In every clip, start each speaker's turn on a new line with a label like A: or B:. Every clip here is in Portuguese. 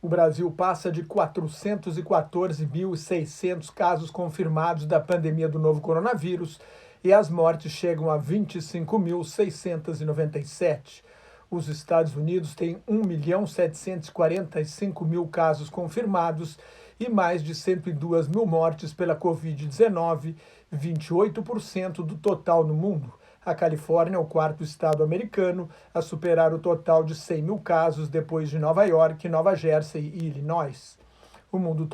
A: O Brasil passa de 414.600 casos confirmados da pandemia do novo coronavírus e as mortes chegam a 25.697. Os Estados Unidos têm 1.745.000 casos confirmados e mais de 102 mil mortes pela Covid-19, 28% do total no mundo. A Califórnia é o quarto estado americano a superar o total de 100 mil casos depois de Nova York, Nova Jersey e Illinois. O mundo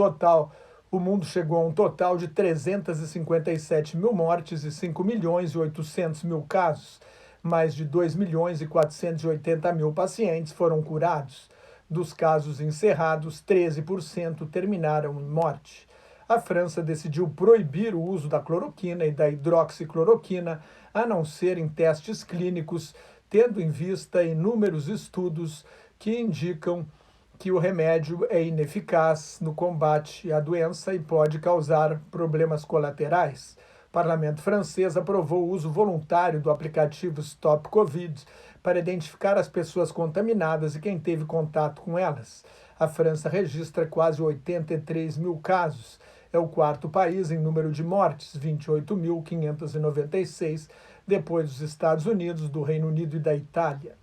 A: chegou a um total de 357 mil mortes e 5 milhões e 800 mil casos. Mais de 2 milhões e 480 mil pacientes foram curados. Dos casos encerrados, 13% terminaram em morte. A França decidiu proibir o uso da cloroquina e da hidroxicloroquina, a não ser em testes clínicos, tendo em vista inúmeros estudos que indicam que o remédio é ineficaz no combate à doença e pode causar problemas colaterais. O parlamento francês aprovou o uso voluntário do aplicativo Stop Covid para identificar as pessoas contaminadas e quem teve contato com elas. A França registra quase 83 mil casos. É o quarto país em número de mortes, 28.596, depois dos Estados Unidos, do Reino Unido e da Itália.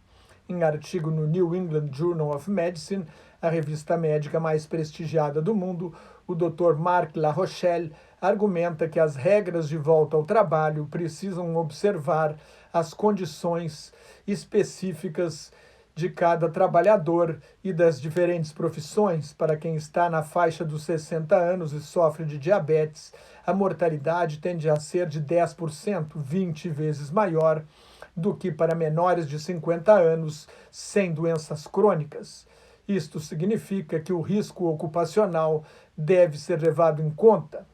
A: Em artigo no New England Journal of Medicine, a revista médica mais prestigiada do mundo, o Dr. Marc Larochelle argumenta que as regras de volta ao trabalho precisam observar as condições específicas de cada trabalhador e das diferentes profissões. Para quem está na faixa dos 60 anos e sofre de diabetes, a mortalidade tende a ser de 10%, 20 vezes maior do que para menores de 50 anos sem doenças crônicas. Isto significa que o risco ocupacional deve ser levado em conta,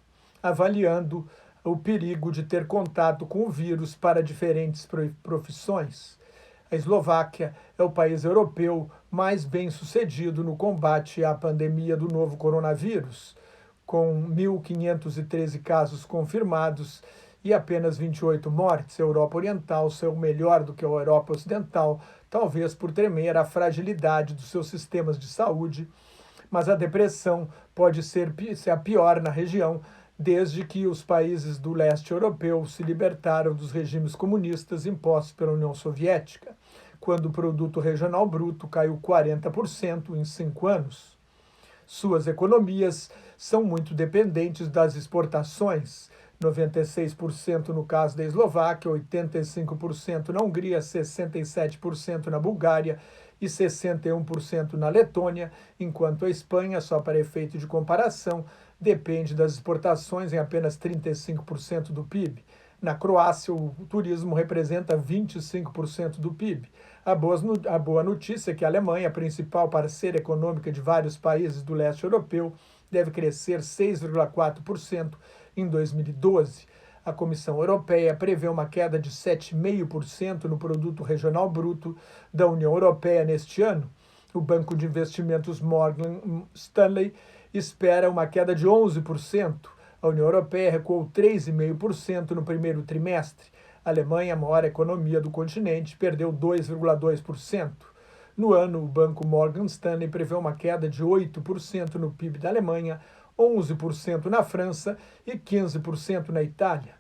A: avaliando o perigo de ter contato com o vírus para diferentes profissões. A Eslováquia é o país europeu mais bem-sucedido no combate à pandemia do novo coronavírus, com 1.513 casos confirmados e apenas 28 mortes. A Europa Oriental saiu melhor do que a Europa Ocidental, talvez por temer a fragilidade dos seus sistemas de saúde, mas a depressão pode ser a pior na região, desde que os países do leste europeu se libertaram dos regimes comunistas impostos pela União Soviética, quando o produto regional bruto caiu 40% em 5 anos. Suas economias são muito dependentes das exportações, 96% no caso da Eslováquia, 85% na Hungria, 67% na Bulgária e 61% na Letônia, enquanto a Espanha, só para efeito de comparação, depende das exportações em apenas 35% do PIB. Na Croácia, o turismo representa 25% do PIB. A boa notícia é que a Alemanha, a principal parceira econômica de vários países do leste europeu, deve crescer 6,4% em 2012. A Comissão Europeia prevê uma queda de 7,5% no produto regional bruto da União Europeia neste ano. O banco de investimentos Morgan Stanley espera uma queda de 11%. A União Europeia recuou 3,5% no primeiro trimestre. A Alemanha, a maior economia do continente, perdeu 2,2%. No ano, o banco Morgan Stanley prevê uma queda de 8% no PIB da Alemanha, 11% na França e 15% na Itália.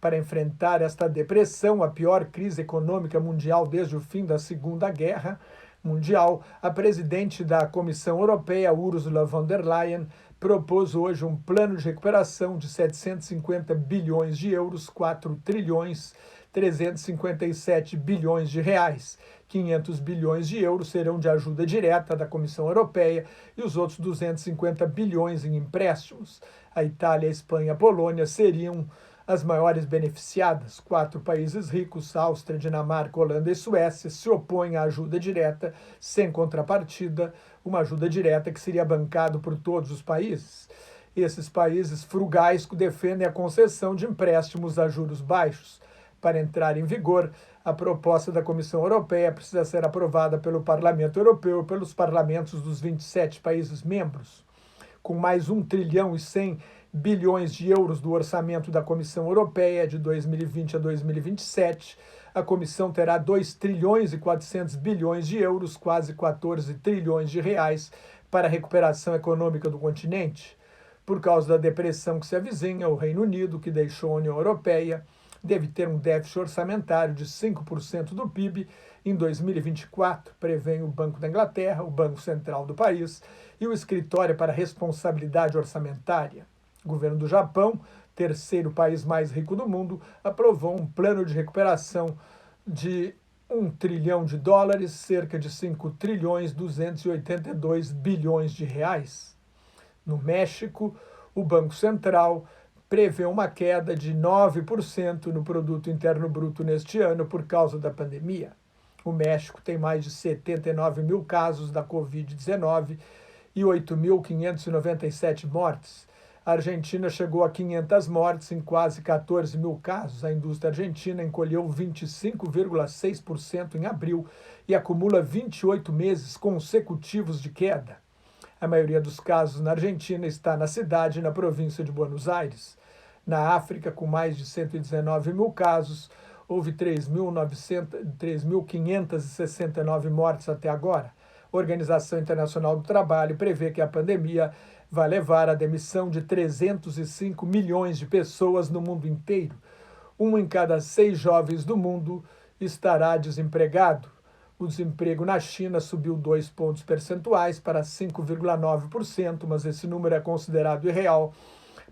A: Para enfrentar esta depressão, a pior crise econômica mundial desde o fim da Segunda Guerra Mundial, a presidente da Comissão Europeia, Ursula von der Leyen, propôs hoje um plano de recuperação de 750 bilhões de euros, 4 trilhões 357 bilhões de reais. 500 bilhões de euros serão de ajuda direta da Comissão Europeia e os outros 250 bilhões em empréstimos. A Itália, a Espanha e a Polônia seriam as maiores beneficiadas. 4 países ricos, Áustria, Dinamarca, Holanda e Suécia, se opõem à ajuda direta sem contrapartida, uma ajuda direta que seria bancada por todos os países. Esses países frugais defendem a concessão de empréstimos a juros baixos. Para entrar em vigor, a proposta da Comissão Europeia precisa ser aprovada pelo Parlamento Europeu e pelos parlamentos dos 27 países membros. Com mais 1 trilhão e 100 bilhões de euros do orçamento da Comissão Europeia de 2020 a 2027, a Comissão terá 2 trilhões e 400 bilhões de euros, quase 14 trilhões de reais, para a recuperação econômica do continente. Por causa da depressão que se avizinha, o Reino Unido, que deixou a União Europeia, deve ter um déficit orçamentário de 5% do PIB em 2024, prevêem o Banco da Inglaterra, o Banco Central do país e o Escritório para a Responsabilidade Orçamentária. O governo do Japão, terceiro país mais rico do mundo, aprovou um plano de recuperação de US$ 1 trilhão, cerca de 5 trilhões 282 bilhões de reais. No México, o Banco Central prevê uma queda de 9% no produto interno bruto neste ano por causa da pandemia. O México tem mais de 79 mil casos da Covid-19 e 8.597 mortes. A Argentina chegou a 500 mortes em quase 14 mil casos. A indústria argentina encolheu 25,6% em abril e acumula 28 meses consecutivos de queda. A maioria dos casos na Argentina está na cidade e na província de Buenos Aires. Na África, com mais de 119 mil casos, houve 3.569 mortes até agora. A Organização Internacional do Trabalho prevê que a pandemia vai levar à demissão de 305 milhões de pessoas no mundo inteiro. 1 em cada 6 jovens do mundo estará desempregado. O desemprego na China subiu 2 pontos percentuais para 5,9%, mas esse número é considerado irreal,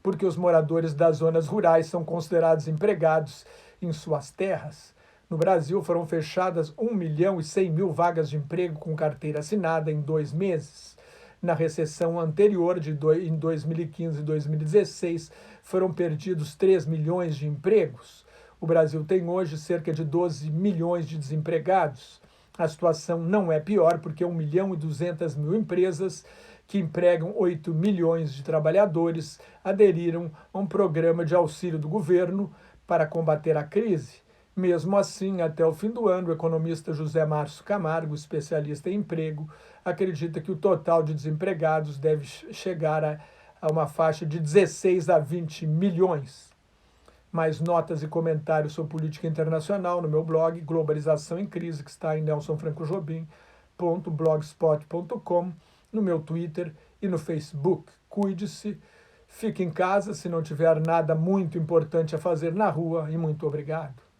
A: porque os moradores das zonas rurais são considerados empregados em suas terras. No Brasil, foram fechadas 1.100.000 vagas de emprego com carteira assinada em 2 meses. Na recessão anterior, em 2015 e 2016, foram perdidos 3 milhões de empregos. O Brasil tem hoje cerca de 12 milhões de desempregados. A situação não é pior porque 1.200.000 empresas que empregam 8 milhões de trabalhadores aderiram a um programa de auxílio do governo para combater a crise. Mesmo assim, até o fim do ano, o economista José Márcio Camargo, especialista em emprego, acredita que o total de desempregados deve chegar a uma faixa de 16 a 20 milhões. Mais notas e comentários sobre política internacional no meu blog Globalização em Crise, que está em nelsonfrancojobim.blogspot.com, no meu Twitter e no Facebook. Cuide-se, fique em casa se não tiver nada muito importante a fazer na rua e muito obrigado.